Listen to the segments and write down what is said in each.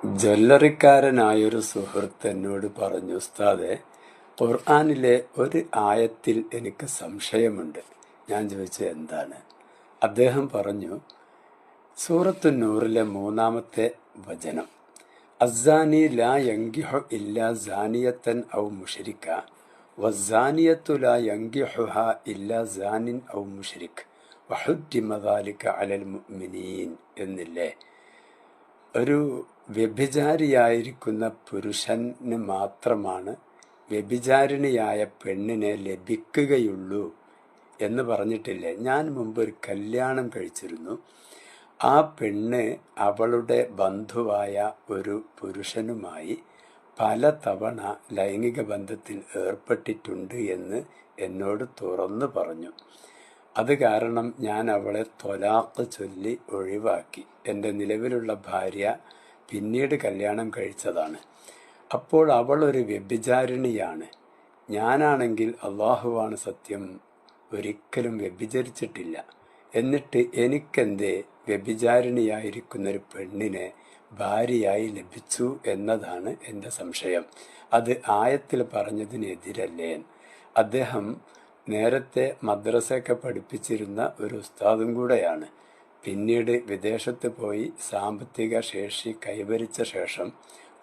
ജ്വല്ലറിക്കാരനായൊരു സുഹൃത്ത് എന്നോട് പറഞ്ഞു, ഉസ്താദെ, ഖുർആനിലെ ഒരു ആയത്തിൽ എനിക്ക് സംശയമുണ്ട്. ഞാൻ ചോദിച്ചു, എന്താണ്? അദ്ദേഹം പറഞ്ഞു, സൂറത്തു നൂറിലെ 3-ാമത്തെ വചനം, അസ്സാനി ലാ യങ്കിഹു ഇല്ലാ സാനിയത്തൻ ഔ മുഷ്രിക വസ്സാനിയത്തു ലാ യങ്കിഹുഹ ഇല്ലാ സാനിൻ ഔ മുഷ്രിക് വഹുർരിമ ദാലിക അലൽ മുഅ്മിനീൻ എന്നില്ലേ? ഒരു വ്യഭിചാരിയായിരിക്കുന്ന പുരുഷന് മാത്രമാണ് വ്യഭിചാരിണിയായ പെണ്ണിനെ ലഭിക്കുകയുള്ളൂ എന്ന് പറഞ്ഞിട്ടില്ലേ? ഞാൻ മുമ്പ് ഒരു കല്യാണം കഴിച്ചിരുന്നു. ആ പെണ്ണ് അവളുടെ ബന്ധുവായ ഒരു പുരുഷനുമായി പലതവണ ലൈംഗിക ബന്ധത്തിൽ ഏർപ്പെട്ടിട്ടുണ്ട് എന്ന് എന്നോട് തുറന്നു പറഞ്ഞു. അത് കാരണം ഞാൻ അവളെ ത്വലാഖ് ചൊല്ലി ഒഴിവാക്കി. എൻ്റെ നിലവിലുള്ള ഭാര്യ പിന്നീട് കല്യാണം കഴിച്ചതാണ്. അപ്പോൾ അവൾ ഒരു വ്യഭിചാരിണിയാണ്. ഞാനാണെങ്കിൽ അള്ളാഹുവാണ് സത്യം, ഒരിക്കലും വ്യഭിചരിച്ചിട്ടില്ല. എന്നിട്ട് എനിക്കെന്തേ വ്യഭിചാരിണിയായിരിക്കുന്നൊരു പെണ്ണിനെ ഭാര്യയായി ലഭിച്ചു എന്നതാണ് എൻ്റെ സംശയം. അത് ആയത്തിൽ പറഞ്ഞതിനെതിരല്ലേ? അദ്ദേഹം നേരത്തെ മദ്രസയൊക്കെ പഠിപ്പിച്ചിരുന്ന ഒരു ഉസ്താദും കൂടെയാണ്. പിന്നീട് വിദേശത്ത് പോയി സാമ്പത്തിക ശേഷി കൈവരിച്ച ശേഷം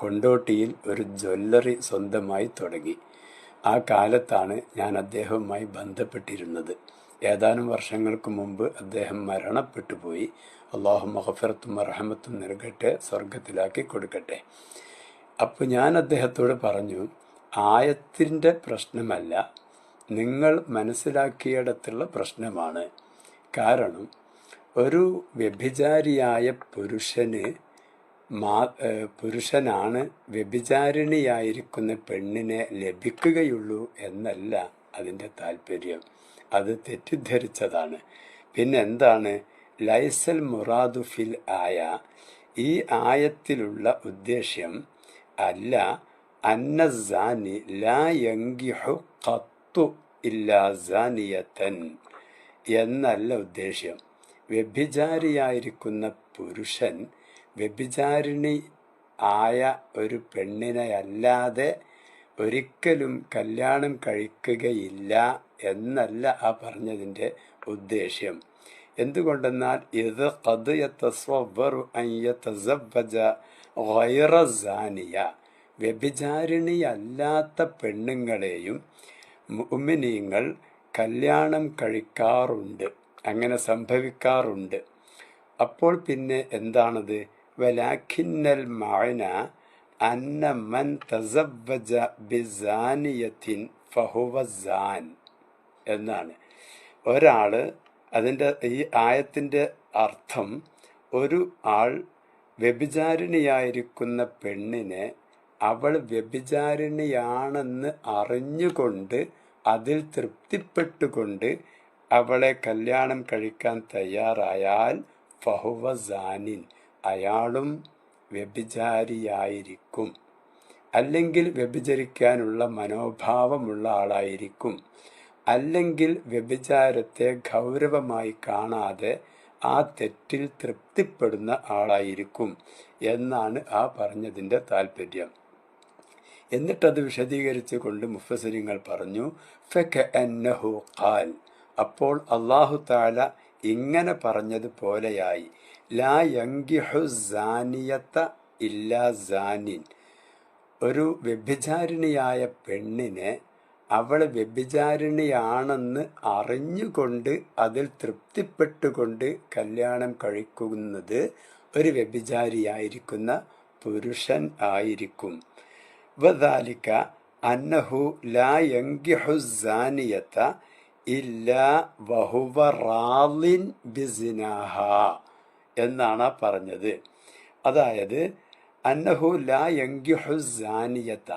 കൊണ്ടോട്ടിയിൽ ഒരു ജ്വല്ലറി സ്വന്തമായി തുടങ്ങി. ആ കാലത്താണ് ഞാൻ അദ്ദേഹവുമായി ബന്ധപ്പെട്ടിരുന്നത്. ഏതാനും വർഷങ്ങൾക്ക് മുമ്പ് അദ്ദേഹം മരണപ്പെട്ടു പോയി. അള്ളാഹു മഗ്ഫിറത്തും റഹ്മത്തും നൽകട്ടെ, സ്വർഗത്തിലാക്കി കൊടുക്കട്ടെ. അപ്പോൾ ഞാൻ അദ്ദേഹത്തോട് പറഞ്ഞു, ആയത്തിൻ്റെ പ്രശ്നമല്ല, നിങ്ങൾ മനസ്സിലാക്കിയിടത്തുള്ള പ്രശ്നമാണ്. കാരണം ഒരു വ്യഭിചാരിയായ പുരുഷനാണ് വ്യഭിചാരിണിയായിരിക്കുന്ന പെണ്ണിനെ ലഭിക്കുകയുള്ളൂ എന്നല്ല അതിൻ്റെ താല്പര്യം. അത് തെറ്റിദ്ധരിച്ചതാണ്. പിന്നെന്താണ്? ലൈസൽ മുറാദു ഫിൽ ആയ, ഈ ആയത്തിലുള്ള ഉദ്ദേശ്യം അല്ല അന്നസാനി ലാ യങ്കിഹു ഖത്തു ഇല്ലാ സാനിയതൻ എന്നല്ല ഉദ്ദേശ്യം. വ്യഭിചാരിയായിരിക്കുന്ന പുരുഷൻ വ്യഭിചാരിണി ആയ ഒരു പെണ്ണിനെ അല്ലാതെ ഒരിക്കലും കല്യാണം കഴിക്കുകയില്ല എന്നല്ല ആ പറഞ്ഞതിൻ്റെ ഉദ്ദേശ്യം. എന്തുകൊണ്ടെന്നാൽ ഇത് ഖദ് യതസവ്വറു അൻ യതസവ്വജ ഗൈറ സാനിയ, വ്യഭിചാരിണിയല്ലാത്ത പെണ്ണുങ്ങളെയും മുഅ്മിനീങ്ങൾ കല്യാണം കഴിക്കാറുണ്ട്, അങ്ങനെ സംഭവിക്കാറുണ്ട്. അപ്പോൾ പിന്നെ എന്താണത്? വലാഖിന്നൽ മഅന അന്ന മൻ തസവ്വജ ബിസാനിയത്തിൻ ഫഹുവ സാൻ എന്നാണ്. ഒരാള്, അതിൻ്റെ ഈ ആയത്തിൻ്റെ അർത്ഥം, ഒരു ആൾ വ്യഭിചാരിണിയായിരിക്കുന്ന പെണ്ണിനെ അവൾ വ്യഭിചാരിണിയാണെന്ന് അറിഞ്ഞുകൊണ്ട് അതിൽ തൃപ്തിപ്പെട്ടുകൊണ്ട് അവളെ കല്യാണം കഴിക്കാൻ തയ്യാറായാൽ ഫഹുവ സാനിൻ, അയാളും വ്യഭിചാരിയായിരിക്കും. അല്ലെങ്കിൽ വ്യഭിചരിക്കാനുള്ള മനോഭാവമുള്ള ആളായിരിക്കും. അല്ലെങ്കിൽ വ്യഭിചാരത്തെ ഗൗരവമായി കാണാതെ ആ തെറ്റിൽ തൃപ്തിപ്പെടുന്ന ആളായിരിക്കും എന്നാണ് ആ പറഞ്ഞതിൻ്റെ താല്പര്യം. എന്നിട്ടത് വിശദീകരിച്ചു കൊണ്ട് മുഫസ്സിരിങ്ങൾ പറഞ്ഞു, ഫകഅന്നഹു ഖാൽ, അപ്പോൾ അല്ലാഹു തആല ഇങ്ങനെ പറഞ്ഞതുപോലെയായി, ലാ യങ്കിഹു സാനിയത ഇല്ലാ സാനിൻ, ഒരു വ്യഭിചാരിണിയായ പെണ്ണിനെ അവൾ വ്യഭിചാരിണിയാണെന്ന് അറിഞ്ഞുകൊണ്ട് അതിൽ തൃപ്തിപ്പെട്ടുകൊണ്ട് കല്യാണം കഴിക്കുന്നത് ഒരു വ്യഭിചാരിയായിരിക്കുന്ന പുരുഷൻ ആയിരിക്കും. വദാലിക അന്നഹു ലാ യങ്കിഹു സാനിയത ഇല്ലാ വഹുവ റാളിൻ ബിസിനാഹ എന്നാണ് പറഞ്ഞത്. അതായത് അന്നഹു ലാ യങ്കിഹു സാനിയത,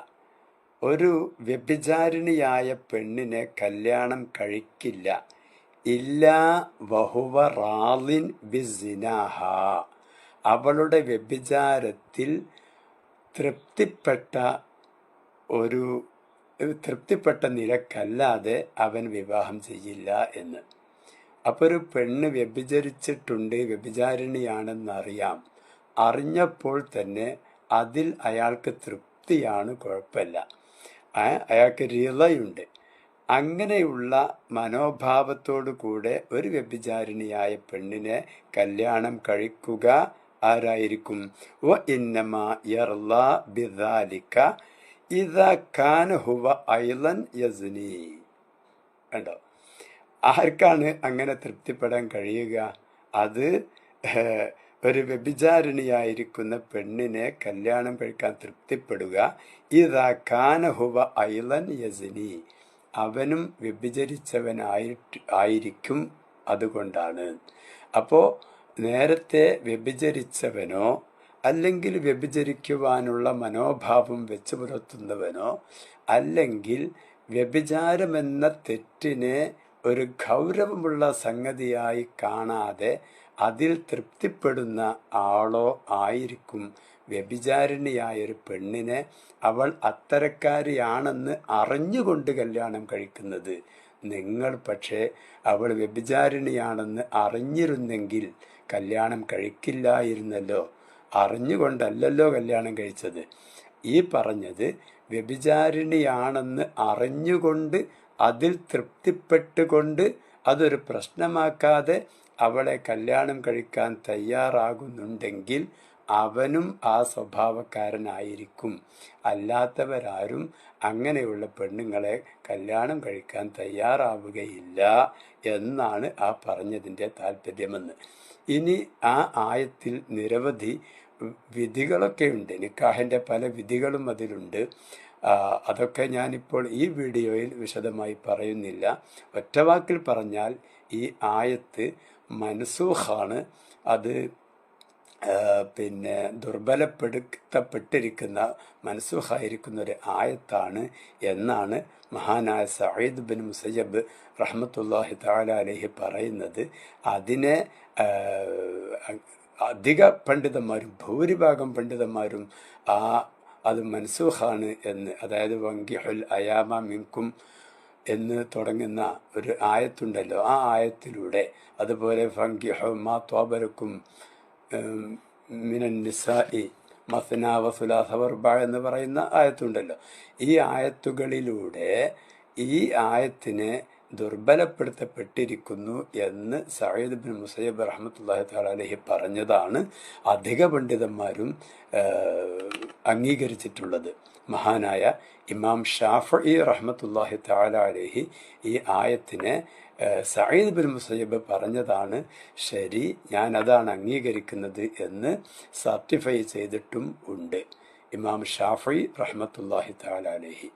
ഒരു വ്യഭിചാരിണിയായ പെണ്ണിനെ കല്യാണം കഴിക്കില്ല, ഇല്ലാ വഹുവ റാളിൻ ബിസിനാഹ, അവളുടെ വ്യഭിചാരത്തിൽ തൃപ്തിപ്പെട്ട നിലക്കല്ലാതെ അവൻ വിവാഹം ചെയ്യില്ല എന്ന്. അപ്പോൾ ഒരു പെണ്ണ് വ്യഭിചരിച്ചിട്ടുണ്ട്, വ്യഭിചാരിണിയാണെന്നറിയാം. അറിഞ്ഞപ്പോൾ തന്നെ അതിൽ അയാൾക്ക് തൃപ്തിയാണ്, കുഴപ്പമില്ല. അയാൾക്ക് റിളയുണ്ട്. അങ്ങനെയുള്ള മനോഭാവത്തോടു കൂടെ ഒരു വ്യഭിചാരിണിയായ പെണ്ണിനെ കല്യാണം കഴിക്കുക ആരായിരിക്കും? വ ഇന്നമാ യർളാ ബിദാലിക ഇദാ കാന ഹുവ അയ്ളൻ യസ്നി. കണ്ടോ, ആർക്കാണ് അങ്ങനെ തൃപ്തിപ്പെടാൻ കഴിയുക? അത് ഒരു വ്യഭിചാരിണിയായിരിക്കുന്ന പെണ്ണിനെ കല്യാണം കഴിക്കാൻ തൃപ്തിപ്പെടുക ഇദാ കാന ഹുവ അയ്ളൻ യസ്നി, അവനും വ്യഭിചരിച്ചവനായിരിക്കും. അതുകൊണ്ടാണ്. അപ്പോ നേരത്തെ വ്യഭിചരിച്ചവനോ അല്ലെങ്കിൽ വ്യഭിചരിക്കുവാനുള്ള മനോഭാവം വെച്ചു പുലർത്തുന്നവനോ അല്ലെങ്കിൽ വ്യഭിചാരമെന്ന തെറ്റിനെ ഒരു ഗൗരവമുള്ള സംഗതിയായി കാണാതെ അതിൽ തൃപ്തിപ്പെടുന്ന ആളോ ആയിരിക്കും വ്യഭിചാരിണിയായൊരു പെണ്ണിനെ അവൾ അത്തരക്കാരിയാണെന്ന് അറിഞ്ഞുകൊണ്ട് കല്യാണം കഴിക്കുന്നത്. നിങ്ങൾ പക്ഷേ അവൾ വ്യഭിചാരിണിയാണെന്ന് അറിഞ്ഞിരുന്നെങ്കിൽ കല്യാണം കഴിക്കില്ലായിരുന്നല്ലോ. അറിഞ്ഞുകൊണ്ടല്ലല്ലോ കല്യാണം കഴിച്ചത്. ഈ പറഞ്ഞത് വ്യഭിചാരിണിയാണെന്ന് അറിഞ്ഞുകൊണ്ട് അതിൽ തൃപ്തിപ്പെട്ടുകൊണ്ട് അതൊരു പ്രശ്നമാക്കാതെ അവളെ കല്യാണം കഴിക്കാൻ തയ്യാറാകുന്നുണ്ടെങ്കിൽ അവനും ആ സ്വഭാവക്കാരനായിരിക്കും. അല്ലാത്തവരാരും അങ്ങനെയുള്ള പെണ്ണുങ്ങളെ കല്യാണം കഴിക്കാൻ തയ്യാറാവുകയില്ല എന്നാണ് ആ പറഞ്ഞതിൻ്റെ താല്പര്യമെന്ന്. ഇനി ആ ആയത്തിൽ നിരവധി വിധികളൊക്കെ ഉണ്ട്. നിക്കാഹിൻ്റെ പല വിധികളും അതിലുണ്ട്. അതൊക്കെ ഞാനിപ്പോൾ ഈ വീഡിയോയിൽ വിശദമായി പറയുന്നില്ല. ഒറ്റവാക്കിൽ പറഞ്ഞാൽ ഈ ആയത്ത് മൻസൂഖാണ്. അത് ദുർബലപ്പെടുത്തപ്പെട്ടിരിക്കുന്ന മൻസൂഖായിരിക്കുന്ന ഒരു ആയത്താണ് എന്നാണ് മഹാനായ സഈദ് ബിൻ മുസയ്യബ് റഹ്മത്തുള്ളാഹി തആല അലൈഹി പറയുന്നത്. അതിനെ അധിക പണ്ഡിതന്മാരും ഭൂരിഭാഗം പണ്ഡിതന്മാരും അത് മൻസൂഖാണ് എന്ന്, അതായത് വങ്കിഹുൽ അയാമ മിൻകും എന്ന് തുടങ്ങുന്ന ഒരു ആയത്തുണ്ടല്ലോ, ആ ആയത്തിലൂടെ, അതുപോലെ ഫങ്കിഹു മാ ത്വാബലക്കും മിനൻ നിസാഇ മസ്ന വസുലാസ വർബ എന്ന് പറയുന്ന ആയത്തുണ്ടല്ലോ, ഈ ആയത്തുകളിലൂടെ ഈ ആയത്തിനെ ദുർബലപ്പെടുത്തപ്പെട്ടിരിക്കുന്നു എന്ന് സഈദ് ബിൻ മുസയ്യബ് റഹ്മത്തുള്ളാഹി തആല അലൈഹി പറഞ്ഞതാണ് അധിക പണ്ഡിതന്മാരും അംഗീകരിച്ചിട്ടുള്ളത്. മഹാനായ ഇമാം ഷാഫിഈ റഹ്മത്തുള്ളാഹി തആല അലൈഹി ഈ ആയത്തിനെ സഈദ് ബിൻ മുസയ്യബ് പറഞ്ഞതാണ് ശരി, ഞാൻ അതാണ് അംഗീകരിക്കുന്നത് എന്ന് സർട്ടിഫൈ ചെയ്തിട്ടും ഉണ്ട് ഇമാം ഷാഫിഈ റഹ്മത്തുള്ളാഹി തആല അലൈഹി.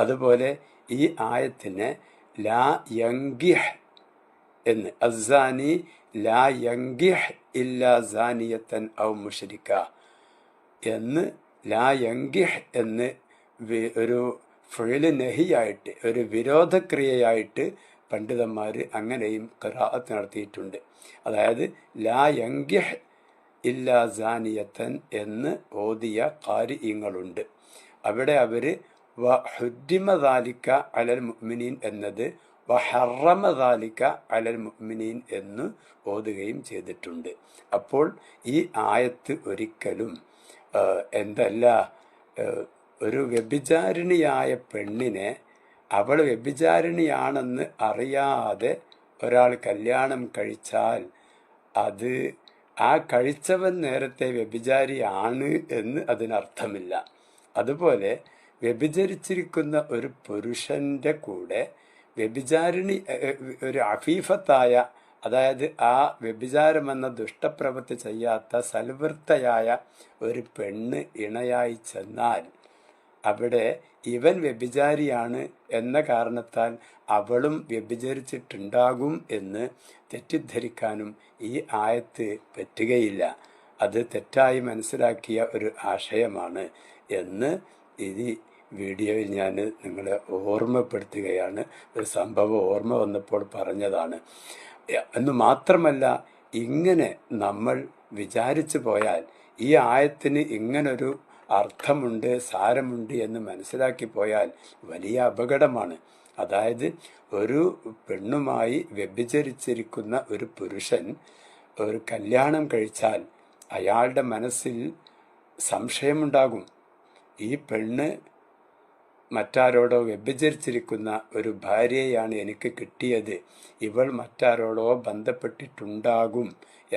അതുപോലെ ഈ ആയത്തിനെ ലാ യങ്കിഹ് എന്ന്, അസ്സാനി ലാ യങ്കിഹ് ഇല്ലാ സാനിയത്തൻ ഔ മുശ്രിക എന്ന്, ലാ യങ്കിഹ് എന്ന് ഒരു ഫിഅ്ല് നഹിയായിട്ട്, ഒരു വിരോധക്രിയയായിട്ട് പണ്ഡിതന്മാർ അങ്ങനെയും ഖിറാഅത്ത് നടത്തിയിട്ടുണ്ട്. അതായത് ലാ യങ്കിഹ് ഇല്ലാ സാനിയത്തൻ എന്ന് ഓതിയ ഖാരിഈങ്ങളുണ്ട്. അവിടെ അവർ വ ഹുദ്ദിമ ദാലിക അലൽ മുഅ്മിനീൻ എന്നത് വ ഹറമ ദാലിക അലൽ മുഅ്മിനീൻ എന്ന് ഓതുകയും ചെയ്തിട്ടുണ്ട്. അപ്പോൾ ഈ ആയത്ത് ഒരിക്കലും എന്തല്ല, ഒരു വ്യഭിചാരിണിയായ പെണ്ണിനെ അവൾ വ്യഭിചാരിണിയാണെന്ന് അറിയാതെ ഒരാൾ കല്യാണം കഴിച്ചാൽ അത് ആ കഴിച്ചവൻ നേരത്തെ വ്യഭിചാരിയാണ് എന്ന് അതിനർത്ഥമില്ല. അതുപോലെ വ്യഭിചരിച്ചിരിക്കുന്ന ഒരു പുരുഷന്റെ കൂടെ വ്യഭിചാരിണി, ഒരു അഫീഫത്തായ, അതായത് ആ വ്യഭിചാരമെന്ന ദുഷ്ടപ്രവൃത്തി ചെയ്യാത്ത സൽവൃത്തയായ ഒരു പെണ്ണ് ഇണയായി ചെന്നാൽ അവിടെ ഇവൻ വ്യഭിചാരിയാണ് എന്ന കാരണത്താൽ അവളും വ്യഭിചരിച്ചിട്ടുണ്ടാകും എന്ന് തെറ്റിദ്ധരിക്കാനും ഈ ആയത്ത് പറ്റുകയില്ല. അത് തെറ്റായി മനസ്സിലാക്കിയ ഒരു ആശയമാണ് എന്ന് ഈ വീഡിയോയിൽ ഞാൻ നിങ്ങളെ ഓർമ്മപ്പെടുത്തുകയാണ്. ഒരു സംഭവം ഓർമ്മ വന്നപ്പോൾ പറഞ്ഞതാണ് എന്ന് മാത്രമല്ല, ഇങ്ങനെ നമ്മൾ വിചാരിച്ചു പോയാൽ ഈ ആയത്തിന് ഇങ്ങനൊരു അർത്ഥമുണ്ട്, സാരമുണ്ട് എന്ന് മനസ്സിലാക്കി പോയാൽ വലിയ അപകടമാണ്. അതായത് ഒരു പെണ്ണുമായി വ്യഭിചരിച്ചിരിക്കുന്ന ഒരു പുരുഷൻ ഒരു കല്യാണം കഴിച്ചാൽ അയാളുടെ മനസ്സിൽ സംശയമുണ്ടാകും. ഈ പെണ്ണ് മറ്റാരോടോ വ്യഭിചരിച്ചിരിക്കുന്ന ഒരു ഭാര്യയാണ് എനിക്ക് കിട്ടിയത്, ഇവൾ മറ്റാരോടോ ബന്ധപ്പെട്ടിട്ടുണ്ടാകും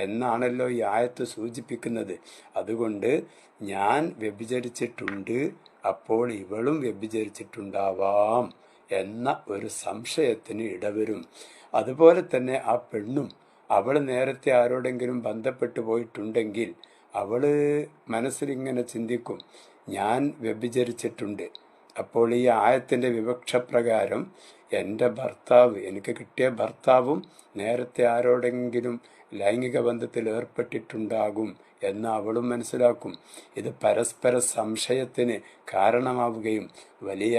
എന്നാണല്ലോ ഈ ആയത്ത് സൂചിപ്പിക്കുന്നത്. അതുകൊണ്ട് ഞാൻ വ്യഭിചരിച്ചിട്ടുണ്ട്, അപ്പോൾ ഇവളും വ്യഭിചരിച്ചിട്ടുണ്ടാവാം എന്ന ഒരു സംശയത്തിന് ഇടവരും. അതുപോലെ തന്നെ ആ പെണ്ണും, അവൾ നേരത്തെ ആരോടെങ്കിലും ബന്ധപ്പെട്ടു പോയിട്ടുണ്ടെങ്കിൽ അവള് മനസ്സിലിങ്ങനെ ചിന്തിക്കും, ഞാൻ വ്യഭിചരിച്ചിട്ടുണ്ട്. അപ്പോൾ ഈ ആയത്തിൻ്റെ വിവക്ഷപ്രകാരം എൻ്റെ ഭർത്താവ്, എനിക്ക് കിട്ടിയ ഭർത്താവും നേരത്തെ ആരോടെങ്കിലും ലൈംഗിക ബന്ധത്തിൽ ഏർപ്പെട്ടിട്ടുണ്ടാകും എന്ന് അവളും മനസ്സിലാക്കും. ഇത് പരസ്പര സംശയത്തിന് കാരണമാവുകയും വലിയ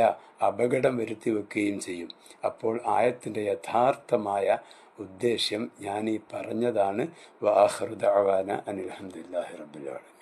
അപകടം വരുത്തി വെക്കുകയും ചെയ്യും. അപ്പോൾ ആയത്തിൻ്റെ യഥാർത്ഥമായ ഉദ്ദേശ്യം ഞാൻ ഈ പറഞ്ഞതാണ്. വആഖിറു ദഅവാന അനിൽ ഹംദുലില്ലാഹി റബ്ബിൽ ആലമീൻ.